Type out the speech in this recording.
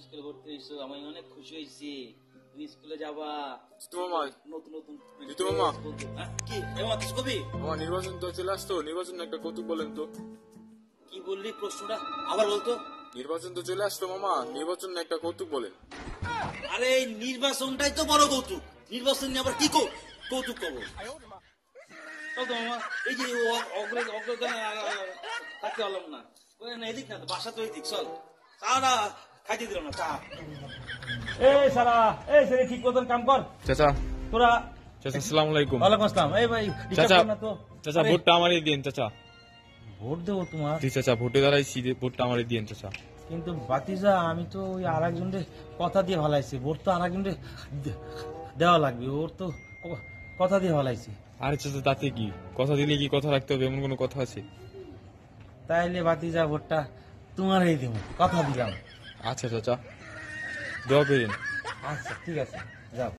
স্কুলে ভর্তি হয়েছো, আমি অনেক খুশি হয়েছি। তুমি স্কুলে যাবা, নতুন নতুন কি কিছু কবি। আমার নির্বাচন তো চলে আসতো, নির্বাচন একটা কৌতুক বলেন তো। কি বললি প্রশ্নটা আবার বলতো? নির্বাচন তো চলে আসতো মামা, নির্বাচন একটা কৌতুক বলেন। আরে এই নির্বাচনটাই তো বড় কৌতুক, নির্বাচন নিয়ে আবার কি কৌতুক করবো? মামা এই যে অগ্রগান থাকতে পারলাম না, এদিক না বাসা তো এদিক, চল চাটা খাইতে দিল না চা। এই সারা এই সেরে ঠিক মতন কাম কর। চাচা তোরা চাচা আসসালামু আলাইকুম। ওয়ালাইকুম আসসালাম। এই ভাই চাচা না তো চাচা ভোটটা আমারই দিন চাচা। ভোট দেবো তোমার? জি চাচা ভোটে দাঁড়াইছি, ভোটটা আমারই দিন চাচা। কিন্তু বাতিজা আমি তো ওই আর একজনের কথা দিয়ে ভালাইছি, ভোট তো আর একজনের দেওয়া লাগবে, ওর তো কথা দিয়ে ভালাইছি। আরে চাচা তাতে কি, কথা দিলে কি কথা রাখতে হবে এমন কোনো কথা আছে? তাইলে বাতিজা ভোটটা তোমারই দেবো, কথা দিলাম। আচ্ছা চাচা দোয়া করেন। আচ্ছা ঠিক আছে, যাও।